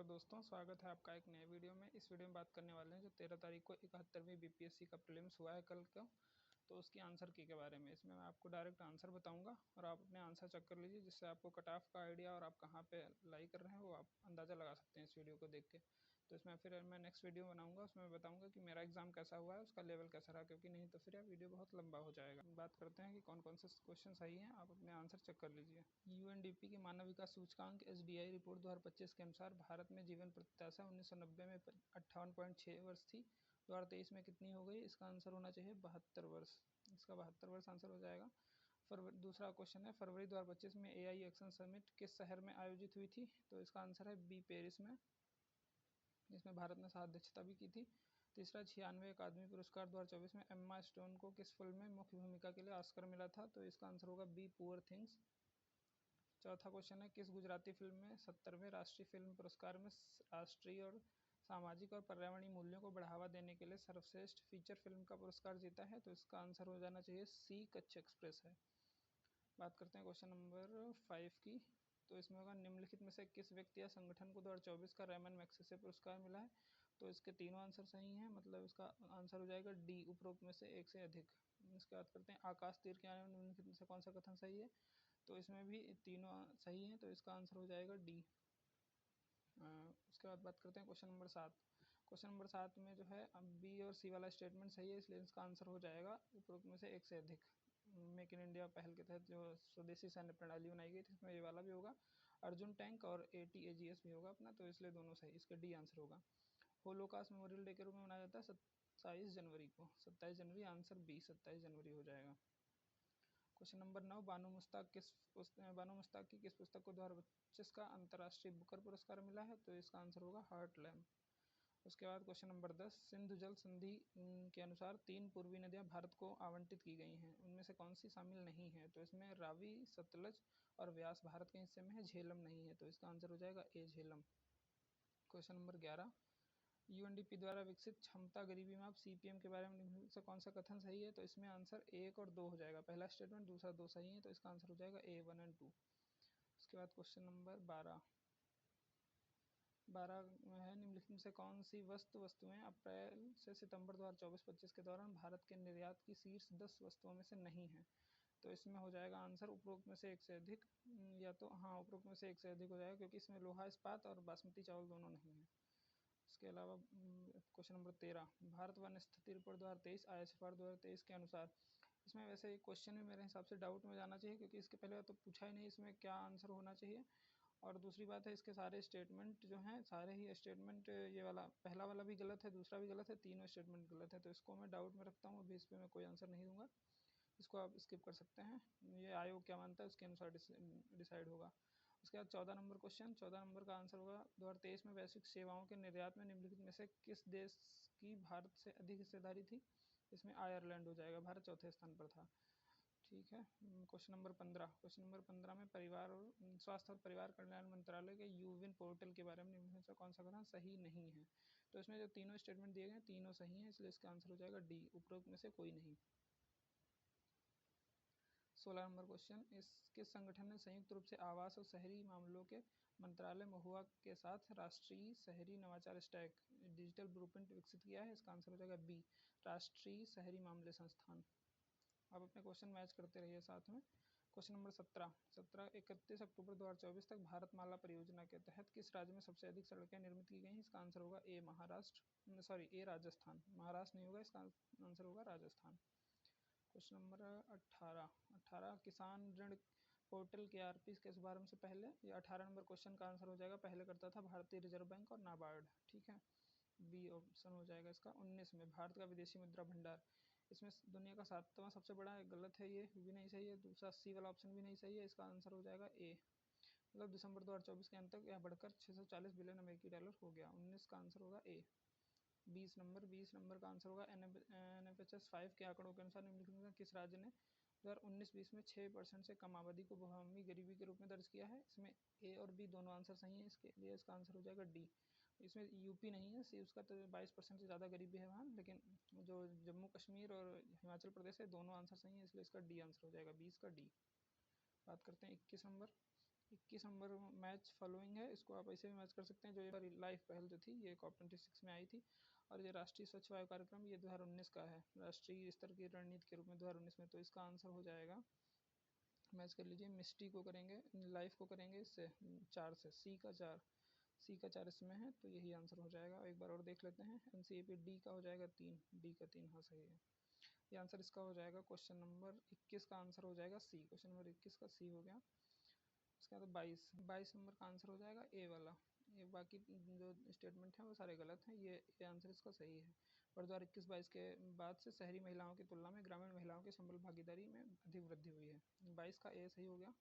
दोस्तों, स्वागत है आपका एक नए वीडियो में। इस वीडियो में बात करने वाले हैं जो 13 तारीख को 71वीं बीपीएससी का प्रीलिम्स हुआ है कल को, तो उसकी आंसर की के बारे में। इसमें मैं आपको डायरेक्ट आंसर बताऊंगा और आप अपने आंसर चेक कर लीजिए, जिससे आपको कट ऑफ का आइडिया और आप कहाँ पे लाई कर रहे हैं वो आप अंदाज़ा लगा सकते हैं इस वीडियो को देख के। तो इसमें फिर मैं नेक्स्ट वीडियो बनाऊंगा, उसमें बताऊंगा कि मेरा एग्ज़ाम कैसा हुआ है, उसका लेवल कैसा रहा, क्योंकि नहीं तो फिर वीडियो बहुत लंबा हो जाएगा। बात करते हैं कि कौन कौन से क्वेश्चन सही हैं, आप अपने आंसर चेक कर लीजिए। यूएनडीपी की मानव विकास सूचकांक एसबीआई रिपोर्ट 2025 के अनुसार भारत में जीवन प्रत्याशा 1990 में 58.6 वर्ष थी। 2023 में कितनी हो गई? इसका आंसर होना चाहिए 72 वर्ष। इसका 72 वर्ष आंसर हो जाएगा। दूसरा क्वेश्चन है, फरवरी 2025 में एआई एक्शन समिट किस शहर में आयोजित हुई थी? तो इसका आंसर है बी, पेरिस में, जिसमें भारत ने अध्यक्षता भी की थी। तीसरा, 96 अकादमी पुरस्कार 2024 में एम्मा स्टोन को किस फिल्म में मुख्य भूमिका के लिए ऑस्कर मिला था? तो इसका आंसर होगा बी, पुअर थिंग्स। चौथा क्वेश्चन है, किस गुजराती फिल्म में 70वें राष्ट्रीय फिल्म पुरस्कार में राष्ट्रीय और सामाजिक और पर्यावरणीय मूल्यों को बढ़ावा देने के लिए सर्वश्रेष्ठ फीचर फिल्म का पुरस्कार जीता है? तो इसका आंसर हो जाना चाहिए सी, कच्छ एक्सप्रेस है। बात करते हैं क्वेश्चन नंबर 5 की। तो इसमें होगा, निम्नलिखित में से किस व्यक्ति या संगठन को 2024 का रेमन मैग्सेसे पुरस्कार मिला है? तो इसके तीनों आंसर सही हैं, मतलब इसका आंसर हो जाएगा डी, उपरोक्त में से एक से अधिक। इसके बाद करते हैं, आकाश तीर के आने निम्नलिखित में से कौन सा कथन सही है? तो इसमें भी तीनों सही हैं, तो इसका आंसर हो जाएगा डी। उसके बाद बात करते हैं क्वेश्चन नंबर 7। क्वेश्चन नंबर 7 में जो है, अब बी और सी वाला स्टेटमेंट सही है, इसलिए इसका आंसर हो जाएगा उपरोक्त में से एक से अधिक। मेक इन इंडिया पहल के तहत जो स्वदेशी सैन्य प्रणाली बनाई गई थी, इसमें ये वाला भी होगा। अर्जुन टैंक और ATAGS भी होगा अपना, तो इसलिए दोनों सही, इसका डी आंसर होगा। होलोकास्ट मेमोरियल डे के रूप में मनाया जाता है 27 जनवरी को। 27 जनवरी, आंसर बी, 27 जनवरी हो जाएगा। क्वेश्चन नंबर 9, बानो मुश्ताक की किस पुस्तक को 2025 का अंतर्राष्ट्रीय बुकर पुरस्कार मिला है? तो इसका आंसर होगा हार्ट लैम्प। उसके बाद क्वेश्चन नंबर 10, सिंधु जल संधि के अनुसार 3 पूर्वी नदियां भारत को आवंटित की गई हैं, उनमें से कौन सी शामिल नहीं है? तो इसमें रावी, सतलज और व्यास भारत के हिस्से में है, झेलम नहीं है, तो इसका आंसर हो जाएगा ए, झेलम। क्वेश्चन नंबर 11, यूएनडीपी द्वारा विकसित क्षमता गरीबी माप CPM के बारे में निम्नलिखित से कौन सा कथन सही है? तो इसमें आंसर 1 और 2 हो जाएगा। पहला स्टेटमेंट, दूसरा 2 सही है, तो इसका आंसर हो जाएगा ए, 1 और 2। उसके बाद क्वेश्चन नंबर 12 में है, निम्नलिखित में से कौन सी वस्तुएं अप्रैल से सितंबर 2024-25 के दौरान भारत के निर्यात की शीर्ष 10 वस्तुओं में से नहीं है? तो इसमें हो जाएगा आंसर उपरोक्त में से एक से अधिक, या तो हाँ, उपरोक्त में से एक से अधिक हो जाएगा, क्योंकि इसमें लोहा इस्पात और बासमती चावल दोनों नहीं है। इसके अलावा क्वेश्चन नंबर 13, भारत वन स्थिति रिपोर्ट 2023 ISFR 2023 के अनुसार, इसमें वैसे एक क्वेश्चन भी मेरे हिसाब से डाउट में जाना चाहिए, क्योंकि इसके पहले तो पूछा ही नहीं इसमें क्या आंसर होना चाहिए। और दूसरी बात है, इसके सारे स्टेटमेंट जो हैं, सारे ही स्टेटमेंट, ये वाला पहला वाला भी गलत है, दूसरा भी गलत है, तीनों स्टेटमेंट गलत है, तो इसको मैं डाउट में रखता हूँ। अभी इस पर मैं कोई आंसर नहीं दूंगा, इसको आप स्किप कर सकते हैं। ये आयोग क्या मानता है उसके अनुसार डिसाइड होगा। उसके बाद 14 नंबर क्वेश्चन, 14 नंबर का आंसर होगा, 2023 में वैश्विक सेवाओं के निर्यात में निम्नलिखित में से किस देश की भारत से अधिक हिस्सेदारी थी? इसमें आयरलैंड हो जाएगा, भारत चौथे स्थान पर था। ठीक है। क्वेश्चन नंबर 15 में परिवार और स्वास्थ्य और परिवार कल्याण मंत्रालय के यूविन पोर्टल के बारे में निम्नलिखित से कौन सा कथन सही नहीं है? तो इसमें जो तीनों स्टेटमेंट दिए गए हैं, तीनों सही हैं, इसलिए इसका आंसर हो जाएगा डी, उपरोक्त में से कोई नहीं। 16 नंबर क्वेश्चन, किस संगठन ने संयुक्त रूप से आवास और शहरी मामलों के मंत्रालय महुआ के साथ राष्ट्रीय शहरी नवाचार स्टैक डिजिटल ब्लूप्रिंट विकसित किया है? इसका आंसर हो जाएगा बी, राष्ट्रीय शहरी मामले संस्थान। आप अपने क्वेश्चन मैच करते रहिए साथ में। क्वेश्चन नंबर 17, 31 अक्टूबर 2024 तक भारतमाला परियोजना के तहत किस राज्य में सबसे अधिक सड़कें निर्मित की गई? इसका आंसर होगा ए, ए, राजस्थान। महाराष्ट्र नहीं होगा, इसका आंसर होगा राजस्थान। क्वेश्चन नंबर 18, किसान ऋण पोर्टल के RP के शुभारंभ से पहले, ये 18 नंबर क्वेश्चन का आंसर हो जाएगा, पहले करता था भारतीय रिजर्व बैंक और नाबार्ड। ठीक है, बी ऑप्शन हो जाएगा इसका। 19 में भारत का विदेशी मुद्रा भंडार, इसमें दुनिया का 7वां सबसे बड़ा है, गलत है, ये भी नहीं सही है। दूसरा सी वाला ऑप्शन भी नहीं सही है, इसका आंसर हो जाएगा ए, मतलब दिसंबर 2024 के अंत तक यह बढ़कर 640 बिलियन अमेरिकी डॉलर हो गया। 19 का आंसर होगा ए। 20 नंबर का आंसर होगा NFHS 5 के आंकड़ों के अनुसार निम्नलिखित में किस राज्य ने 2019-20 में 6% से कम आबादी को बहुआयामी गरीबी के रूप में दर्ज किया है? इसमें ए और बी दोनों आंसर सही हैं, इसके लिए इसका आंसर हो जाएगा डी। इसमें यूपी नहीं है, सी उसका तो 22% से ज़्यादा गरीबी है वहाँ, लेकिन जो जम्मू कश्मीर और हिमाचल प्रदेश है, दोनों आंसर सही हैं, इसलिए इसका डी आंसर हो जाएगा, 20 का डी। बात करते हैं 21 नंबर। 21 नंबर मैच फॉलोइंग है, इसको आप ऐसे भी मैच कर सकते हैं। जो ये लाइफ पहल जो थी ये COP26 में आई थी, और ये राष्ट्रीय स्वच्छ वायु कार्यक्रम ये 2019 का है, राष्ट्रीय स्तर की रणनीति के रूप में 2019 में। तो इसका आंसर हो जाएगा, मैच कर लीजिए, मिस्टी को करेंगे, लाइफ को करेंगे इससे 4 से, सी का 4 इसमें है, तो यही आंसर हो जाएगा। एक बार और देख लेते हैं, NCAP डी का हो जाएगा 3, डी का 3, हाँ सही है। ये आंसर इसका हो जाएगा, क्वेश्चन नंबर 21 का आंसर हो जाएगा सी, क्वेश्चन नंबर 21 का सी हो गया। इसके बाद 22 नंबर का आंसर हो जाएगा ए वाला। ये बाकी जो स्टेटमेंट हैं वो सारे गलत हैं, ये आंसर इसका सही है। वर्ष 2021-22 के बाद से शहरी महिलाओं की तुलना में ग्रामीण महिलाओं की संबल भागीदारी में अधिक वृद्धि हुई है। 22 का ए सही हो गया।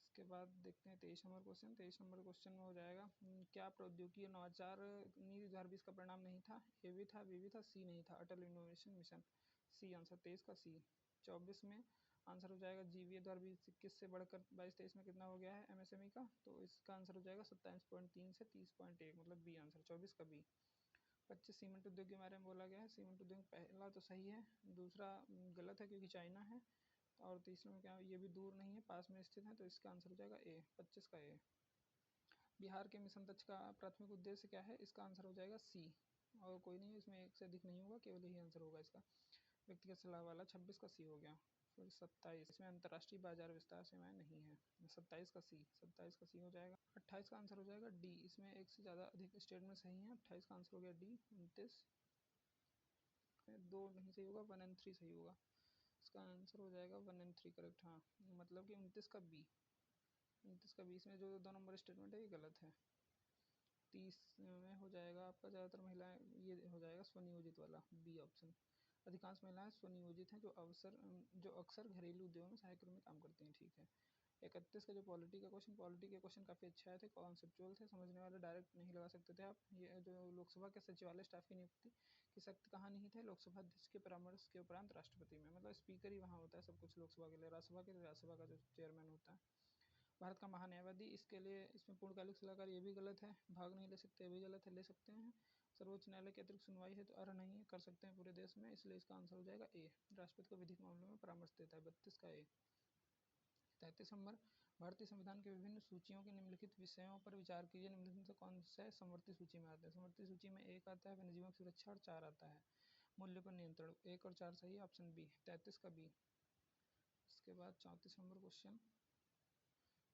इसके बाद देखते हैं 23 नंबर क्वेश्चन। 23 नंबर क्वेश्चन में हो जाएगा, क्या प्रौद्योगिकी नवाचार नीति 2020 का परिणाम नहीं था? ए भी था, बी भी था, सी नहीं था, अटल इनोवेशन मिशन। सी आंसर 23 का सी। 24 में आंसर हो जाएगा GVA 2020-21 से बढ़कर 22-23 में कितना हो गया है MSME का? तो इसका आंसर हो जाएगा 27.3 से 30.1, मतलब बी आंसर, 24 का बी। 25 सीमेंट उद्योग के बारे में बोला गया है। सीमेंट उद्योग पहला तो सही है, दूसरा गलत है क्योंकि चाइना है, और तीसरे में क्या, ये भी दूर नहीं है, पास में स्थित है, तो इसका आंसर हो जाएगा ए, 25 का ए। बिहार के मिशन दक्ष का प्राथमिक उद्देश्य क्या है? इसका आंसर हो जाएगा सी, और कोई नहीं, इसमें एक से अधिक नहीं होगा, केवल यही आंसर होगा इसका, व्यक्तिगत सलाह वाला। 26 का सी हो गया। फिर 27, इसमें अंतर्राष्ट्रीय बाजार विस्तार सेवाएं नहीं है, 27 का सी, 27 का सी हो जाएगा। 28 का आंसर हो जाएगा डी, इसमें एक से ज़्यादा अधिक स्टेटमेंट सही है। 28 का आंसर हो गया डी। 29 में 2 नहीं सही होगा, 1 एंड 3 सही होगा। इसका आंसर हो जाएगा 1 एंड 3 करेक्ट, हाँ, मतलब कि 29 का बी। 29 का 20 में जो 2 नंबर स्टेटमेंट है ये गलत है। 30 में हो जाएगा आपका, ज़्यादातर महिलाएं, ये हो जाएगा स्वनियोजित वाला, बी ऑप्शन। अधिकांश महिलाएं स्वनियोजित हैं जो अक्सर घरेलू उद्योगों में सहायक रूप में काम करती हैं, ठीक है। 31 का जो पॉलिटी के क्वेश्चन काफ़ी अच्छे आए थे, कॉन्सेप्चुअल थे, समझने वाले, डायरेक्ट नहीं लगा सकते थे आप। ये जो लोकसभा के सचिवालय स्टाफ की नियुक्ति की सख्त कहाँ नहीं थे? लोकसभा अध्यक्ष के परामर्श के उपरांत राष्ट्रपति में, मतलब स्पीकर ही वहाँ होता है सब कुछ लोकसभा के लिए, राज्यसभा का जो चेयरमैन होता है। भारत का महान्यायवादी, इसके लिए इसमें पूर्णकालिक सलाहकार, ये भी गलत है। भाग नहीं ले सकते, ये भी गलत है, ले सकते हैं। सर्वोच्च न्यायालय की अतिरिक्त सुनवाई है तो अर्ह नहीं है, कर सकते हैं पूरे देश में, इसलिए इसका आंसर हो जाएगा ए, राष्ट्रपति को विधिक मामलों में परामर्श देता है, 32 का ए। 33 नंबर, भारतीय संविधान के विभिन्न सूचियों के निम्नलिखित विषयों पर विचार कीजिए, निम्नलिखित से कौन से समवर्ती सूची में आते हैं? समवर्ती सूची में 1 आता है वन्यजीवों की सुरक्षा, और 4 आता है मूल्य पर नियंत्रण। 1 और 4 सही, ऑप्शन बी, 33 का बी। इसके बाद 34 नंबर क्वेश्चन।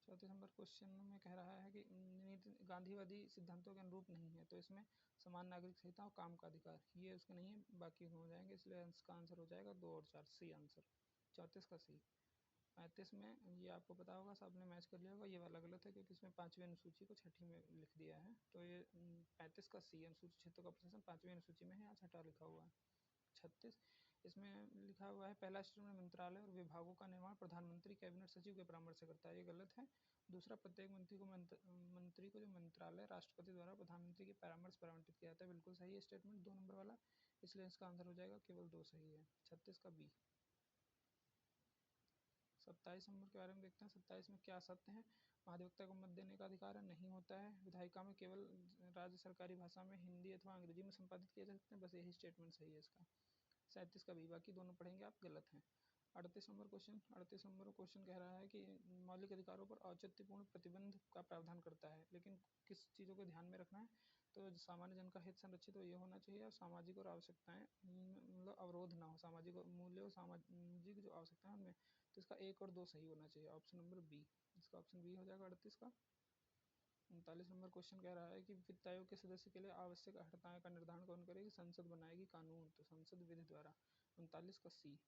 34 नंबर क्वेश्चन में कह रहा है कि नीति गांधीवादी सिद्धांतों के अनुरूप नहीं है, तो इसमें समान नागरिक संहिता और काम का अधिकार, ये उसके नहीं है, बाकी हो जाएंगे, इसलिए इसका आंसर हो जाएगा 2 और 4, सी आंसर, 34 का सी। 35 में ये आपको पता होगा, सब आपने मैच कर लिया होगा, ये वाला गलत है क्योंकि इसमें 5वीं अनुसूची को 6ठी में लिख दिया है, तो ये 35 का सी, अनुसूचित क्षेत्रों का प्रशासन 5वीं अनुसूची में है, यहाँ 6ठा लिखा हुआ है। 36, इसमें लिखा हुआ है, पहला स्टेटमेंट मंत्रालय और विभागों का निर्माण प्रधानमंत्री कैबिनेट सचिव के परामर्श से करता है, ये गलत है। दूसरा, प्रत्येक मंत्री को जो मंत्रालय राष्ट्रपति द्वारा प्रधानमंत्री के परामर्श पर आवंटित किया जाता है, बिल्कुल सही है स्टेटमेंट 2 नंबर वाला, इसलिए इसका आंसर हो जाएगा केवल 2 सही है, 36 का बी। 27 नंबर के बारे में देखते हैं। 27 में क्या सत्य है? महाधिवक्ता को मत देने का अधिकार है, नहीं होता है। विधायिका में केवल राज्य सरकारी भाषा में हिंदी अथवा अंग्रेजी में संपादित किए जा सकते हैं, बस यही स्टेटमेंट सही है इसका। 37 का भी, बाकी दोनों पढ़ेंगे आप, गलत हैं। 38 नंबर क्वेश्चन। 38 नंबर क्वेश्चन कह रहा है कि मौलिक अधिकारों पर औचित्यपूर्ण प्रतिबंध का प्रावधान करता है, लेकिन किस चीज़ों को ध्यान में रखना है? तो सामान्य जन का हित संरक्षित हो, ये होना चाहिए, और सामाजिक और आवश्यकताएं, मतलब अवरोध ना हो, सामाजिक मूल्य और सामाजिक जो आवश्यकताएं उनमें, तो इसका 1 और 2 सही होना चाहिए, ऑप्शन नंबर बी, इसका ऑप्शन बी हो जाएगा 38 का। 39 नंबर क्वेश्चन कह रहा है कि वित्त आयोग के सदस्य के लिए आवश्यक अर्हताएं का निर्धारण कौन करेगी? संसद बनाएगी कानून, तो संसद विधि द्वारा, 39 का सी।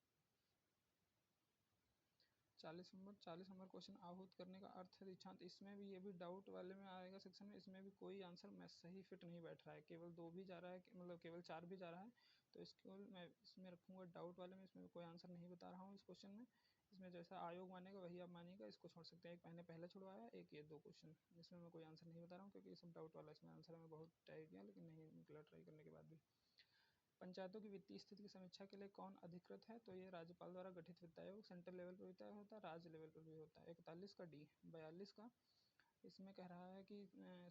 40 नंबर क्वेश्चन, आहूत करने का अर्थ है दीक्षांत, इसमें भी, ये भी डाउट वाले में आएगा सेक्शन में, इसमें भी कोई आंसर मैं सही फिट नहीं बैठ रहा है, केवल 2 भी जा रहा है, मतलब केवल 4 भी जा रहा है, तो इसको मैं इसमें रखूँगा डाउट वाले में, इसमें कोई आंसर नहीं बता रहा हूँ इस क्वेश्चन में। इसमें जैसा आयोग मानेगा वही आप मानिएगा, इसको छोड़ सकते हैं, एक मैंने पहले छुड़वाया, एक ये 2 क्वेश्चन, इसमें मैं कोई आंसर नहीं बता रहा हूँ क्योंकि ये सब डाउट वाला, इसमें आंसर मैं बहुत ट्राई किया लेकिन नहीं निकला, ट्राई करने के बाद भी। पंचायतों की वित्तीय स्थिति की समीक्षा के लिए कौन अधिकृत है? तो ये राज्यपाल द्वारा गठित वित्त आयोग, सेंट्रल लेवल पर भी तय होता है, राज्य लेवल पर भी होता है। 41 का डी। 42 का, इसमें कह रहा है कि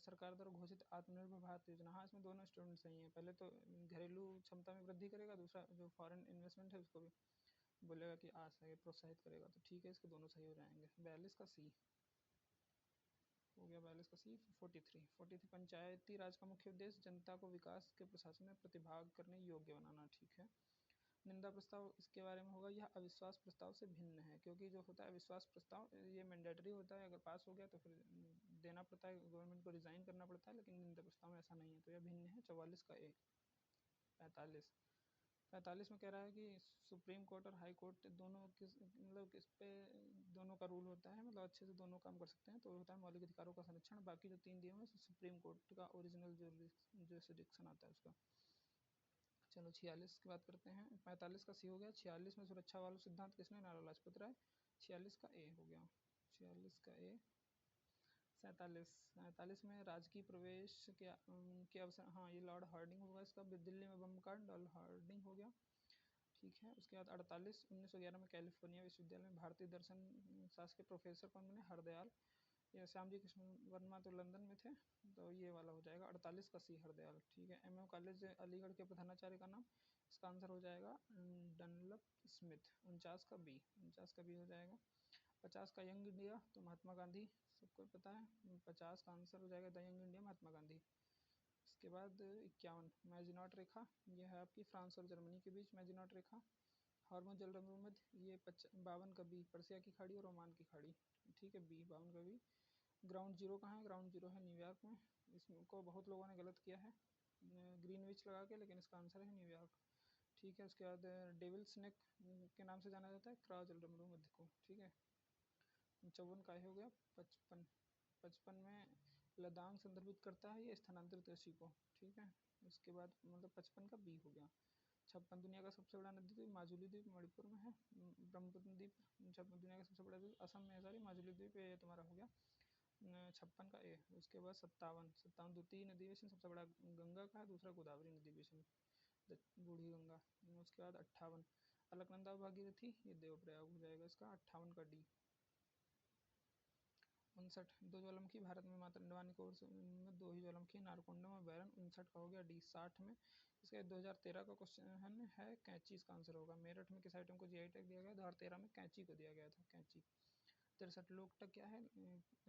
सरकार द्वारा घोषित आत्मनिर्भर भारत योजना, हाँ इसमें दोनों स्टूडेंट सही हैं, पहले तो घरेलू क्षमता में वृद्धि करेगा, दूसरा जो फॉरेन इन्वेस्टमेंट है उसको भी बोलेगा कि आ सके, प्रोत्साहित करेगा, तो ठीक है, इसके दोनों सही हो जाएंगे। 42 का सी। हो गया 42 का सी। 43 पंचायती राज का मुख्य उद्देश्य जनता को विकास के प्रशासन में प्रतिभाग करने योग्य बनाना। ठीक है। निंदा प्रस्ताव इसके बारे में होगा, यह अविश्वास प्रस्ताव से भिन्न है, क्योंकि जो होता है अविश्वास प्रस्ताव ये मैंडेटरी होता है, अगर पास हो गया तो फिर देना पड़ता है, गवर्नमेंट को रिजाइन करना पड़ता है, लेकिन निंदा प्रस्ताव में ऐसा नहीं है, तो यह भिन्न है। 44 का ए। 45 में कह रहा है कि सुप्रीम कोर्ट और हाई कोर्ट दोनों किस पे दोनों का रूल होता है, मतलब अच्छे से दोनों काम कर सकते हैं, तो होता है मौलिक अधिकारों का संरक्षण। बाकी जो 3 दिए हुए सुप्रीम कोर्ट का ओरिजिनल जो जुरिस्डिक्शन आता है उसका। चलो 46 की बात करते हैं। 45 का सी हो गया। 46 में सुरक्षा वाला सिद्धांत किसने? नारा लाजपत राय। 46 का ए हो गया। 46 का ए। 47 में राजकीय प्रवेश के अवसर, हाँ ये लॉर्ड हार्डिंग होगा इसका। दिल्ली में बम कांड, लॉर्ड हार्डिंग हो गया। ठीक है। उसके बाद 48 1911 में कैलिफोर्निया विश्वविद्यालय में भारतीय दर्शन शास्त्र के प्रोफेसर कौन बने? हरदयाल। ये श्याम जी कृष्ण वर्मा तो लंदन में थे, तो ये वाला हो जाएगा 48 का सी, हरदयाल। ठीक है। एमएम कॉलेज अलीगढ़ के प्रधानाचार्य का नाम, इसका आंसर हो जाएगा डनलप स्मिथ। 49 का बी हो जाएगा। 50 का यंग इंडिया तो महात्मा गांधी, सबको पता है। 50 का आंसर हो जाएगा the young India, Mahatma Gandhi. इसके बाद 51 मैजिनॉट रेखा, यह है आपकी फ्रांस और जर्मनी के बीच मैजिनॉट रेखा। हार्मोन जलसंधि, ये 52 का बी, पर्सिया की खाड़ी और ओमान की खाड़ी। ठीक है, बी 52 का बी। ग्राउंड जीरो कहाँ है? ग्राउंड जीरो है न्यूयॉर्क में। इसको बहुत लोगों ने गलत किया है ग्रीनविच लगा के, लेकिन इसका आंसर है न्यूयॉर्क। ठीक है। उसके बाद डेविल स्नेक के नाम से जाना जाता है क्रा जलमध्य को। ठीक है। 54 का हो गया। 55 में लद्दाख संदर्भित करता है ये स्थानांतरित कृषि को। ठीक है। उसके बाद मतलब 55 का बी हो गया। 56 दुनिया का सबसे बड़ा नदी द्वीप माजुली द्वीप मणिपुर में है। ब्रह्मपुत्र द्वीप 56 दुनिया का सबसे बड़ा द्वीप असम में है, सॉरी माजुली द्वीप, ये तुम्हारा हो गया 56 का ए। उसके बाद 57 द्वितीय नदी बेसिन सबसे बड़ा गंगा का है, दूसरा गोदावरी नदी बेसिन बूढ़ी गंगा। उसके बाद 58 अलकनंदा भागीरथी, ये देवप्रयाग हो जाएगा इसका। 58 का डी। 59 दो ज्वालामुखी भारत में मात्र अंडमान निकोबार में 2 ही ज्वालामुखी, नारकोंडम और बैरन। 59 का हो गया डी। 60 में इसका 2013 का क्वेश्चन है कैंची, इसका आंसर होगा। मेरठ में किस आइटम को जीआई टैग दिया गया? 2013 में कैंची को दिया गया था, कैंची। 63 लोकटक क्या है?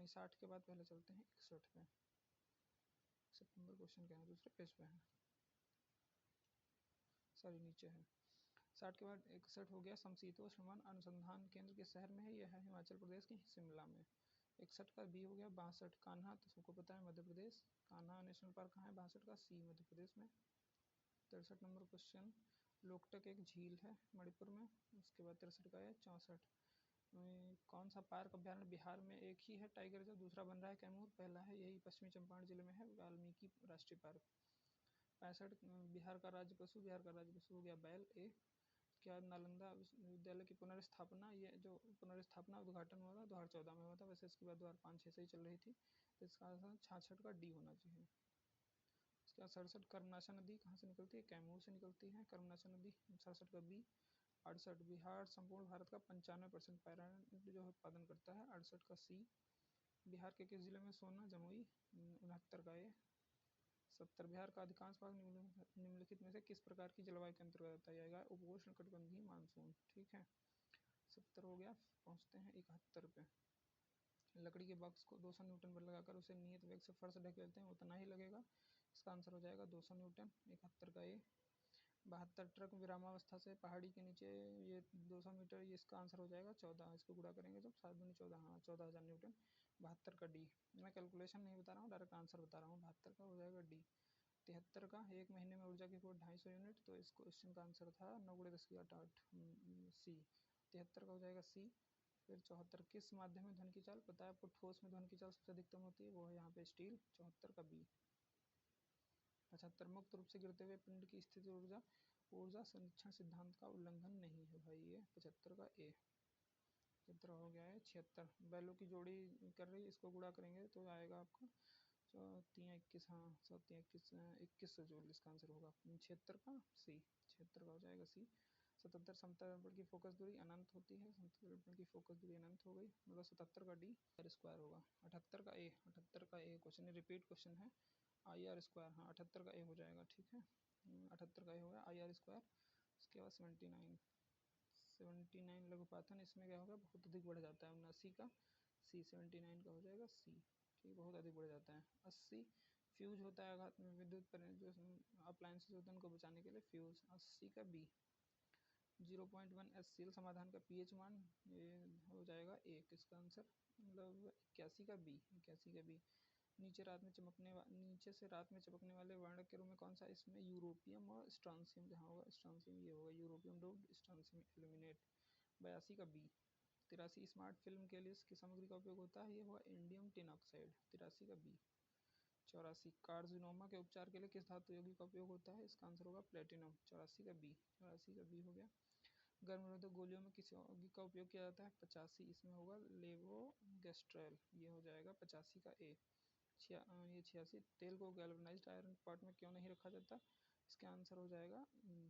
60 के बाद पहले चलते हैं 61 पे। 61 नंबर क्वेश्चन क्या है? दूसरे पेज पे है, सॉरी नीचे है। 60 के बाद 61 हो गया। समशीतोष्ण वन अनुसंधान केंद्र किस शहर में है? यह है हिमाचल प्रदेश के शिमला में। 61 का बी हो गया। 62 कान्हा, तो सबको पता है मध्य प्रदेश। कान्हा नेशनल पार्क कहाँ है? 62 का सी, मध्य प्रदेश में। 63 नंबर क्वेश्चन, लोकटक एक झील है मणिपुर में। उसके बाद 63 का है। 64 कौन सा पार्क अभ्यारण्य बिहार में एक ही है टाइगर रिजर्व, दूसरा बन रहा है कैमूर, पहला है यही पश्चिमी चंपारण जिले में है, वाल्मीकि राष्ट्रीय पार्क। 65 बिहार का राज्य पशु, बिहार का राज्य पशु हो गया बैल, ए। क्या नालंदा विश्वविद्यालय की पुनर्स्थापना, ये जो पुनर्स्थापना उद्घाटन हुआ था 2014 में हुआ था, वैसे इसके बाद 2005-6 से ही चल रही थी, तो इसका आंसर 66 का डी होना चाहिए। इसके बाद 67 कर्मनाशा नदी कहाँ से निकलती है? कैमूर से निकलती है कर्मनाशा नदी। 67 का बी। 68 बिहार संपूर्ण भारत का 95% पायराइट जो उत्पादन करता है। 68 का सी। बिहार के किस जिले में सोना? जमुई। 69 का ए। 70 बिहार का अधिकांश भाग निम्नलिखित में से किस प्रकार की जलवायु के अंतर्गत आता जाएगा? उपोष्ण कटिबंधीय मानसून। ठीक है। 70 हो गया। पहुँचते हैं 71 पे। लकड़ी के बॉक्स को 200 न्यूटन पर लगाकर उसे नियत वेग से फर्श ढक लेते हैं, उतना ही लगेगा। इसका आंसर हो जाएगा 200 न्यूटन। 71 का ए। 72 ट्रक विरामावस्था से पहाड़ी के नीचे, ये 200 मीटर, ये इसका आंसर हो जाएगा 14। इसको गुणा करेंगे तो 7 दूनी 14, हाँ 14,000 न्यूटन। 72 का डी। मैं कैलकुलेशन नहीं बता रहा हूँ, डायरेक्ट आंसर बता रहा हूँ। 72 का हो जाएगा डी। 73 का एक महीने में ऊर्जा की खपत 250 यूनिट, तो इस क्वेश्चन का आंसर था 9×10⁸ सी। 73 का हो जाएगा सी। फिर 74 किस माध्यम में ध्वनि की चाल, पता है आपको ठोस में ध्वनि की चाल सबसे अधिकतम होती है, वो है यहाँ पे स्टील। 74 का बी। 75 मुक्त रूप से गिरते हुए पिंड की स्थिति ऊर्जा ऊर्जा संरक्षण सिद्धांत का उल्लंघन नहीं है भाई, ये 75 का ए। 75 हो गया है। 76 बैलों की जोड़ी कर रही है, इसको गुणा करेंगे तो आएगा आपका 3 21, हाँ 21 इसका आंसर होगा 76 का सी। 76 का हो जाएगा सी। 77 समतल की फोकस दूरी अनंत होती है, समतल की फोकस दूरी अनंत हो गई, मतलब 77 का डी स्क्वायर होगा। 78 का ए। 78 का ए क्वेश्चन रिपीट क्वेश्चन है। आई आर स्क्वायर, हाँ 78 का ए हो जाएगा। ठीक है। 78 का ए होगा आई आर स्क्वायर। उसके बाद 79 लघुपाथन, इसमें क्या होगा? बहुत अधिक बढ़ जाता है 79 का सी। 79 का हो जाएगा सी। ठीक, बहुत अधिक बढ़ जाता है। 80 फ्यूज होता है आघात में विद्युत पर जो अप्लायंसेस होते हैं उनको बचाने के लिए फ्यूज। 80 का बी। 0.1 HCl समाधान का पीएच मान ये हो जाएगा 1। इसका आंसर मतलब 81 का बी। 81 का बी। नीचे से रात में चमकने वाले वर्णक के रूप में कौन सा, इसमें यूरोपियम और स्ट्रांसियम जहाँ होगा, स्ट्रांसियम ये होगा, यूरोपियम डोप्ड स्ट्रांसियम एल्यूमिनेट। 82 का बी। 83 स्मार्ट फिल्म के लिए इसकी सामग्री का उपयोग होता है, ये होगा इंडियम टिन ऑक्साइड। 83 का बी। 84 कार्सिनोमा के उपचार के लिए किस धातु यौगिक का उपयोग होता है, इसका आंसर होगा प्लेटिनम। 84 का बी। 84 का बी हो गया। गर्भनिरोधक गोलियों में किस यौगिक का उपयोग किया जाता है, 85 इसमें होगा लेवोगेस्ट्रेल, ये हो जाएगा 85 का ए। ये 86 तेल को गैल्वेनाइज्ड आयरन पॉट में क्यों नहीं रखा जाता, इसका आंसर हो जाएगा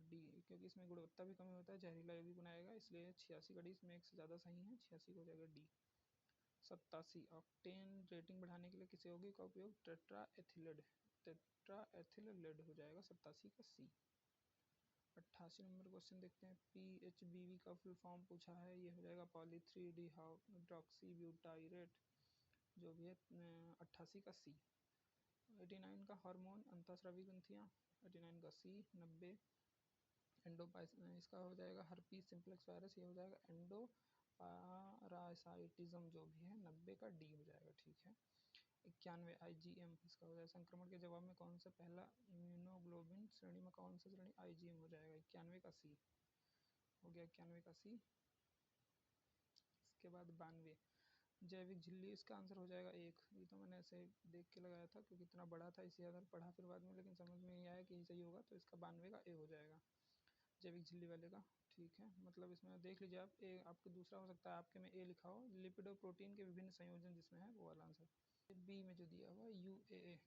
डी, क्योंकि इसमें गुणवत्ता भी कमी होता है, जहरीला यौगिक बनाएगा, इसलिए 86 का डी इसमें एक से ज़्यादा सही है, 86 को हो जाएगा डी। 87 ऑक्टेन रेटिंग बढ़ाने के लिए किस यौगिक का उपयोग, टेट्रा एथिल हो जाएगा 87 का सी। 88 नंबर क्वेश्चन देखते हैं। PHBV का फुल फॉर्म पूछा है, ये हो जाएगा पॉली 3 डिहाइड्रॉक्सी ब्यूटाइरेट, जो भी है 88 का सी। 89 का हार्मोन अंतःस्रावी ग्रंथियाँ, 89 का सी। 90 इसका हो जाएगा हर्पीज सिंप्लेक्स वायरस, ये हो जाएगा एंडो पैरासाइटिज्म, जो भी है 90 का डी हो जाएगा, ठीक है। 91 IgM, इसका हो जाएगा संक्रमण के जवाब में कौन सा पहला इम्यूनोग्लोबिन श्रेणी में कौन सा श्रेणी, IgM हो जाएगा। 91 का सी हो गया, 91 का सी। इसके बाद 92 जैविक झिल्ली, इसका आंसर हो जाएगा 1। ये तो मैंने ऐसे देख के लगाया था क्योंकि इतना बड़ा था, इसी आधार पढ़ा फिर बाद में, लेकिन समझ में नहीं आया कि यही सही होगा, तो इसका 92 का ए हो जाएगा, जैविक झिल्ली वाले का, ठीक है। मतलब इसमें देख लीजिए आप, ए आपके दूसरा हो सकता है, आपके में ए लिखा हो, लिपिड और प्रोटीन के विभिन्न संयोजन जिसमें है वो वाला आंसर। बी में जो दिया हुआ UAA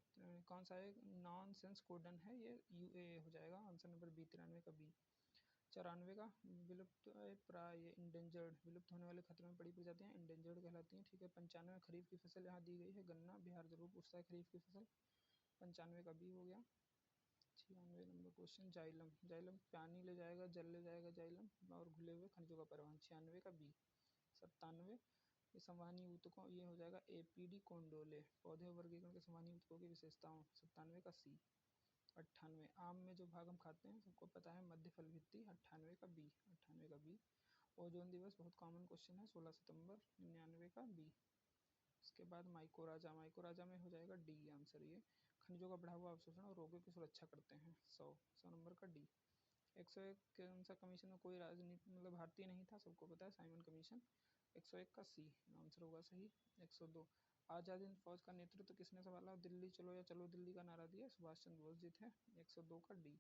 कौन सा है, नॉन सेंस कोडन है, ये UAA हो जाएगा आंसर नंबर बी। 93 का बी। 94 का विलुप्त प्राय इंडेंजर्ड, विलुप्त होने वाले खतरे में पड़ी प्रजातियाँ इंडेंजर्ड कहलाती हैं, ठीक है। 95 खरीफ की फसल यहाँ दी गई है, गन्ना, बिहार जरूर पूछता है खरीफ की फसल, 95 का बी हो गया। 96 नंबर क्वेश्चन जाइलम, जाइलम पानी ले जाएगा, जल ले जाएगा जाइलम, और घुले हुए खनिजों का परिवहन, 96 का बी। 97 ये संवहनी ऊतकों, ये हो जाएगा APD कोंडोले, पौधे वर्गीकरण के संवहनी ऊतकों की विशेषताओं, 97 का सी। 98 आम में जो भाग हम खाते हैं सबको पता है, मध्य फल भित्ति, 98 का बी। 98 का बी। ओजोन दिवस बहुत कॉमन क्वेश्चन है, 16 सितंबर, 99 का बी। उसके बाद माइकोराजा, माइकोराजा में हो जाएगा डी आंसर, ये खनिजों का बढ़ा हुआ अवशोषण और रोगों की सुरक्षा करते हैं, 100 नंबर का डी। 101 कौन सा कमीशन में कोई राजनीति मतलब भारतीय नहीं था, सबको पता है, साइमन कमीशन, 101 का सी आंसर होगा सही। 102 आज़ाद हिंद फौज का नेतृत्व किसने संभाला, दिल्ली चलो या चलो दिल्ली का नारा दिया, सुभाष चंद्र बोस जी थे, 102 का डी।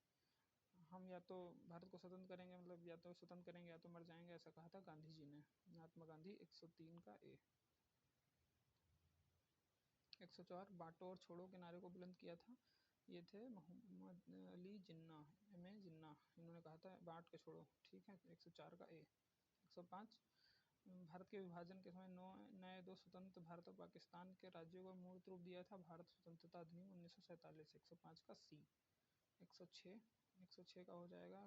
हम या तो भारत को स्वतंत्र करेंगे, मतलब या तो स्वतंत्र करेंगे या तो मर जाएंगे, ऐसा कहा था गांधी जी ने, महात्मा गांधी, 103 का ए। 104 बांटो और छोड़ो के नारे को बुलंद किया था, ये थे मोहम्मद अली जिन्ना, जिन्ना, इन्होंने कहा था बांट के छोड़ो, ठीक है। 104 का ए। 105 भारत के विभाजन के समय नए दो स्वतंत्र भारत और पाकिस्तान के राज्यों को मूर्त रूप दिया था, भारत स्वतंत्रता अधिनियम 1947, 105 का सी। 106 106 का हो जाएगा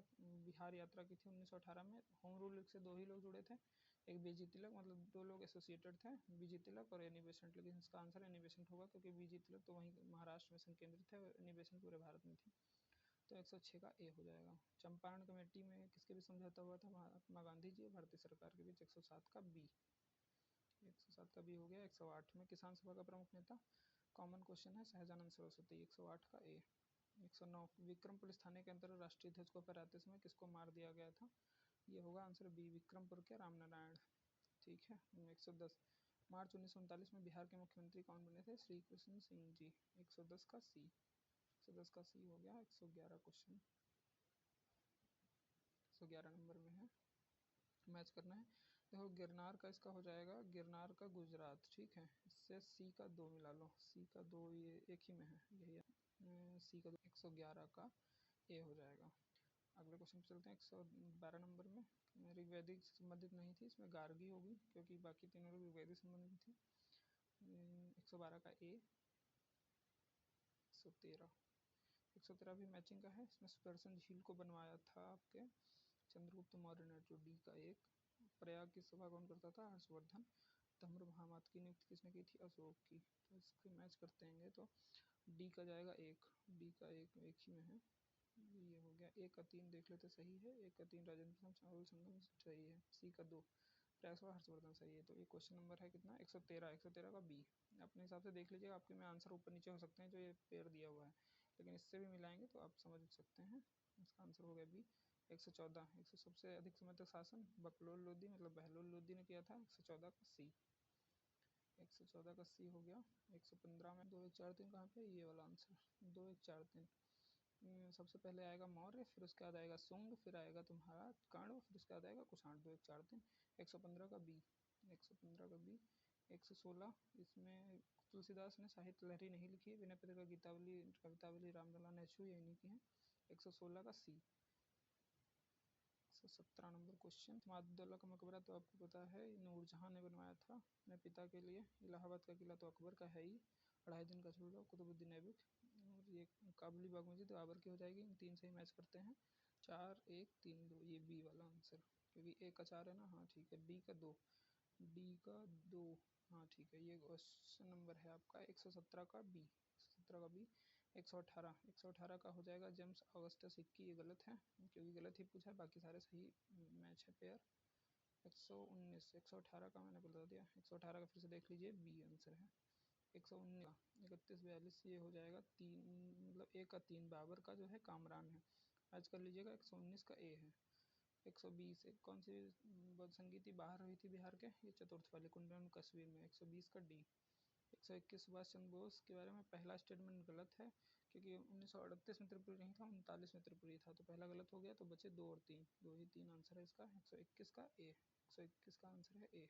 बिहार यात्रा की थी 1918 में, होम रूल से दो ही लोग जुड़े थे, एक बीजी तिलक, मतलब दो लोग एसोसिएटेड थे, बीजी तिलक और एनी बेसेंट, लेकिन इसका आंसर एनी बेसेंट होगा क्योंकि बीजी तिलक तो वहीं महाराष्ट्र में संकेंद्रित है और एनी बेसेंट पूरे भारत में थी, तो 106 का ए हो जाएगा। चंपारण कमेटी में किसके बीच समझौता हुआ था, महात्मा गांधी जी और भारतीय सरकार के बीच, 107 का बी। 107 का बी हो गया। 108 में किसान सभा का प्रमुख नेता, कॉमन क्वेश्चन है, सहजानंद सरस्वती, 108 का ए। 109 विक्रम पुलिस थाने के अंतर्राष्ट्रीय ध्वज को फहराते समय किसको मार दिया गया था, ये होगा आंसर बी, विक्रमपुर के रामनारायण, ठीक है। 110 मार्च 1939 में बिहार के मुख्यमंत्री कौन बने थे, श्री कृष्ण सिंह जी, 110 का सी। 110 का सी हो गया। 111 क्वेश्चन, 111 नंबर में है, मैच करना है। देखो गिरनार का इसका हो जाएगा, गिरनार का गुजरात, ठीक है। इससे सी का 2 मिला लो, सी का 2 ये एक ही में है, यही है सी का 2, 111 का ए हो जाएगा। अगले क्वेश्चन पे चलते हैं। 112 नंबर में ऋग्वैदिक से संबंधित नहीं थी, इसमें गार्गी होगी क्योंकि बाकी तीनों लोग ऋग्वैदिक संबंधित थी। 112 का ए। 113 भी मैचिंग का है, इसमें सुदर्शन झील को बनवाया था आपके चंद्रगुप्त मौर्य ने, जो डी का एक। प्रयाग की सभा कौन करता था, हर्षवर्धन। धम्र महामात की नियुक्ति किसने की थी? अशोक की। तो इसको मैच करते हैं तो डी का जाएगा 1, डी का 1 ही में है, ये हो गया। 1 का 3 देख लेते सही है, 1 का 3 राजेंद्र प्रसाद चावल संगम सही है। सी का 2 प्रयास हर्षवर्धन सही है। तो ये क्वेश्चन नंबर है कितना? 113 का बी। अपने हिसाब से देख लीजिएगा, आपके में आंसर ऊपर नीचे हो सकते हैं जो ये पेयर दिया हुआ है, लेकिन इससे भी मिलाएंगे तो आप समझ सकते हैं। इसका आंसर हो गया बी। 114 सबसे अधिक समय तक शासन बकलोल लोदी मतलब बहलोल लोदी ने किया था। 114 का सी, 114 का सी हो गया। 115 में 2 1 4 3 कहाँ पे? ये वाला आंसर 2 1 4 3। सबसे पहले आएगा मौर्य, फिर उसके बाद आएगा सुंग, फिर आएगा तुम्हारा कर्ण, फिर उसके बाद आएगा कुषाण। 2 1 4 3। 115 का बी, 115 का बी। 116 इसमें तुलसीदास ने साहित्य लहरी नहीं लिखी, विनय पत्र का गीतावली कवितावली रामलला ने छू, ये नहीं की है। 116 का सी। 117 नंबर क्वेश्चन, इमादुद्दौला का मकबरा तो आपको पता है नूरजहां ने बनवाया था अपने पिता के लिए। इलाहाबाद का किला तो अकबर का है ही, 2.5 दिन का छोड़ लो कुतुबुद्दीन ऐबक। और ये काबुली बाग मस्जिद तो बाबर की हो जाएगी। इन 3 से ही मैच करते हैं। 4 1 3 2, ये बी वाला आंसर, क्योंकि ए का 4 है ना। हाँ ठीक है। डी का 2, डी का 2, हाँ ठीक है। ये क्वेश्चन नंबर है आपका 117 का बी, 117 का बी। 118 का हो जाएगा जेम्स ऑगस्टस हिक्की, ये गलत है क्योंकि गलत ही पूछा है, बाकी सारे सही मैच है पेयर। 119 118 का मैंने बता दिया। 118 का फिर से देख लीजिए, बी आंसर है। 119 31 42 ये हो जाएगा 3 मतलब 1 का 3 बाबर का जो है कामरान है, मैच कर लीजिएगा। 119 का ए है। 120 कौन सी संगीति बाहर हुई थी बिहार के? ये चतुर्थ वाली कुंडन कश्मीर में। 120 का डी। 121 सुभाष चंद्र बोस के बारे में पहला स्टेटमेंट गलत है, क्योंकि 1938 में त्रिपुरी नहीं था, 39 में त्रिपुरी था, तो पहला गलत हो गया, तो बचे 2 और 3, 2 ही 3 आंसर है इसका। 121 का ए, 121 का आंसर है ए।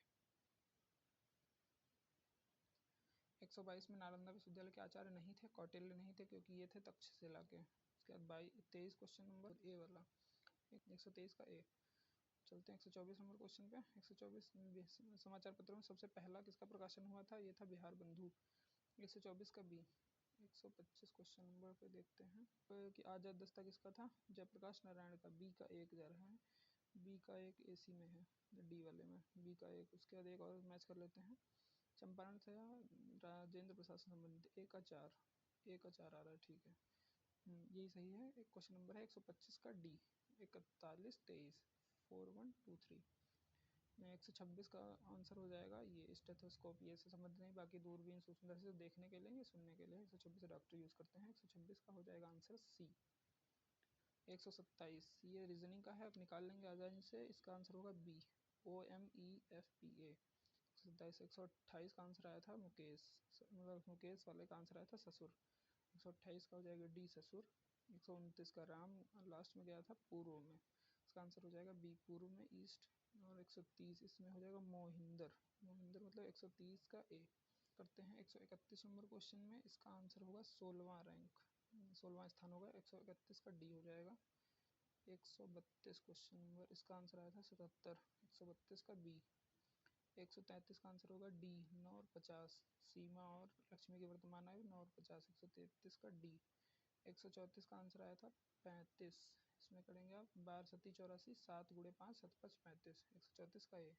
122 में नालंदा विश्वविद्यालय के आचार्य नहीं थे, कौटिल्य नहीं थे, क्योंकि ये थे तक्षशिला के। उसके बाद 23 क्वेश्चन नंबर ए वाला, 123 का ए। चलते हैं 124 नंबर क्वेश्चन पे। 124 समाचार पत्रों में सबसे पहला किसका प्रकाशन हुआ था? ये था बिहार बंधु। 124 का बी। 125 क्वेश्चन नंबर पे देखते हैं कि आजाद दस्ता किसका था? जयप्रकाश नारायण का। बी का 1 जा रहा है, बी का 1 एसी में है, डी वाले में बी का 1। उसके बाद एक और मैच कर लेते हैं। चंपारण से राजेंद्र प्रसाद से संबंधित। ए का 4, ए का 4 आ रहा है, ठीक है। यही सही है। एक क्वेश्चन नंबर है 125 का डी। 41 23 4 1 2 3 में 126 का आंसर हो जाएगा ये स्टेथोस्कोप। ये से संबंधित नहीं, बाकी दूरबीन सूक्ष्मदर्शी से देखने के लिए, सुनने के लिए 126 डॉक्टर यूज़ करते हैं। 126 का हो जाएगा आंसर सी। 127 ये रीजनिंग का है, आप निकाल लेंगे आसानी से। इसका आंसर होगा बी, OMEFPA। 127 128 का आंसर आया था मुकेश, मतलब मुकेश वाले का आंसर आया था ससुर। 128 का हो जाएगा डी ससुर। 129 का राम लास्ट में गया था पूर्व में, इसका आंसर हो जाएगा बी पूर्व में ईस्ट। और 130 इसमें हो जाएगा मोहिंदर, मोहिंदर मतलब 130 का ए। करते हैं 131 नंबर क्वेश्चन में, इसका आंसर होगा 16वां रैंक, 16वां स्थान होगा। 131 का डी हो जाएगा। 132 क्वेश्चन नंबर, इसका आंसर आया था 77। 132 का बी। 133 का आंसर होगा डी 9 और 50, सीमा और लक्ष्मी की वर्तमान आयु 9 और 50। 133 का डी। 134 का आंसर आया था 35, इसमें करेंगे आप 12 सती 84, 7 गुणे 5 7 5 35। 134 का ए।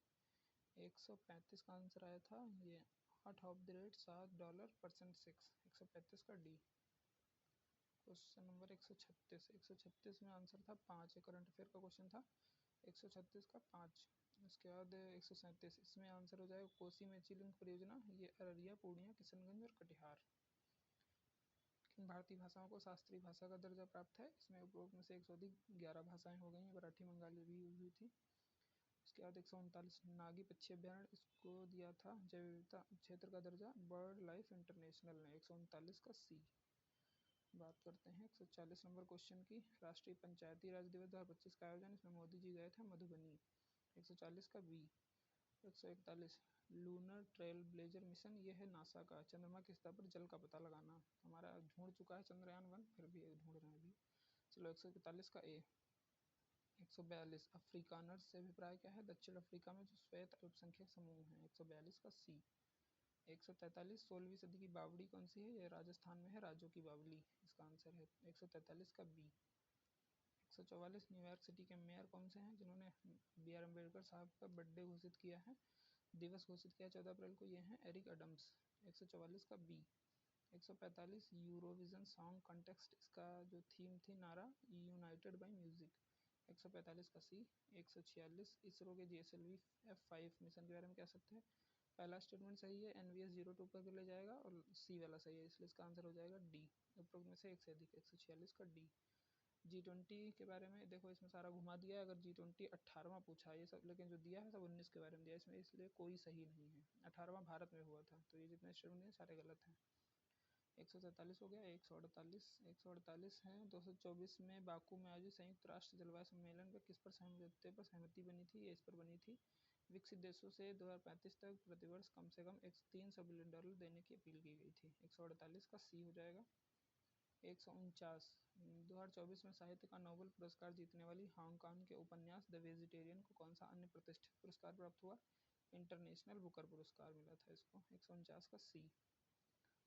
135 का आंसर आया था ये 8 ऑफ द रेट $7% 6। 135 का डी। क्वेश्चन नंबर 136, 136 में आंसर था 5, करंट अफेयर का क्वेश्चन था। 136 का 5। उसके बाद 137, इसमें आंसर हो जाएगा कोसी मेची लिंक परियोजना, ये अररिया पूर्णिया किशनगंज और कटिहार। किन भारतीय भाषाओं को शास्त्रीय भाषा का दर्जा प्राप्त है? इसमें उपरोक्त में से 111 भाषाएं हो गई, मराठी बंगाली भी यूज हुई थी। उसके बाद 139 नागी पक्षी अभ्यारण्य, इसको दिया था जैव विविधता क्षेत्र का दर्जा बर्ड लाइफ इंटरनेशनल ने। 139 का सी। बात करते हैं 140 नंबर क्वेश्चन की। राष्ट्रीय पंचायती राज दिवस 2025 का आयोजन, इसमें मोदी जी गए थे मधुबनी। 140 का b. 141 lunar trailblazer mission, ये है नासा का, चंद्रमा की सतह पर जल का पता लगाना। हमारा ढूंढ चुका है चंद्रयान 1, फिर भी ढूंढ रहे हैं अभी। चलो 141 का ए। 142 अफ्रीकानर्स से अभिप्राय क्या है? दक्षिण अफ्रीका में जो श्वेत अल्पसंख्यक समूह हैं। 142 का सी। 143 16वीं सदी की बावड़ी कौन सी है? ये राजस्थान में है, राजों की बावली, इसका आंसर है। 143 का बी। 144 न्यूयॉर्क सिटी के मेयर कौन से हैं जिन्होंने बी आर अम्बेडकर साहब का बर्थडे घोषित किया है? दिवस घोषित किया 14 अप्रैल को, ये हैं एरिक एडम्स। 144 का बी। 145 यूरोविजन सॉन्ग कॉन्टेस्ट, इसका जो थीम थी नारा यूनाइटेड बाय म्यूजिक। 145 का सी। 146 इसरो के GSLV F5 मिशन के बारे में कह सकते हैं। पहला स्टेटमेंट सही है, NVS-02 पर ले जाएगा, और सी वाला सही है, इसलिए इसका आंसर हो जाएगा डी। उपरोक्त में से एक से अधिक। 146 का डी। G20 के बारे में देखो, इसमें सारा घुमा दिया है। अगर G20 18वां पूछा है ये सब, लेकिन जो दिया है सब 19 के बारे में दिया है इसमें, इसलिए कोई सही नहीं है। 18वां भारत में हुआ था, तो ये जितने स्टेटमेंट हैं सारे गलत हैं। 143 हो गया। 148 हैं। 224 में बाकू में आयोजित संयुक्त राष्ट्र जलवायु सम्मेलन पर किस पर सहमति बनी थी? ये इस पर बनी थी, विकसित देशों से 2035 तक प्रतिवर्ष कम से कम $300 बिलियन देने की अपील की गई थी। 148 का सी हो जाएगा। 149 2024 में साहित्य का नोबेल पुरस्कार जीतने वाली हांगकांग के उपन्यास द वेजिटेरियन को कौन सा अन्य प्रतिष्ठित पुरस्कार प्राप्त हुआ? इंटरनेशनल बुकर पुरस्कार मिला था इसको। 149 का सी।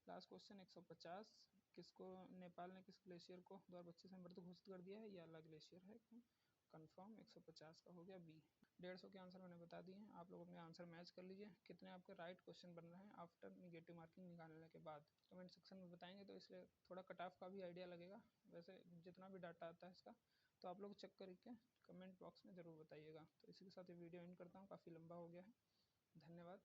लास्ट क्वेश्चन 150, किसको नेपाल ने किस ग्लेशियर को 2025 में मृत घोषित कर दिया है? ये अला ग्लेशियर है कंफर्म। 150 का हो गया बी। 150 के आंसर मैंने बता दिए हैं, आप लोग अपने आंसर मैच कर लीजिए। कितने आपके राइट क्वेश्चन बन रहे हैं आफ्टर निगेटिव मार्किंग निकालने के बाद कमेंट सेक्शन में बताएंगे, तो इसलिए थोड़ा कट ऑफ का भी आइडिया लगेगा। वैसे जितना भी डाटा आता है इसका, तो आप लोग चेक करके कमेंट बॉक्स में ज़रूर बताइएगा। तो इसी के साथ ये वीडियो एंड करता हूँ, काफ़ी लंबा हो गया है। धन्यवाद।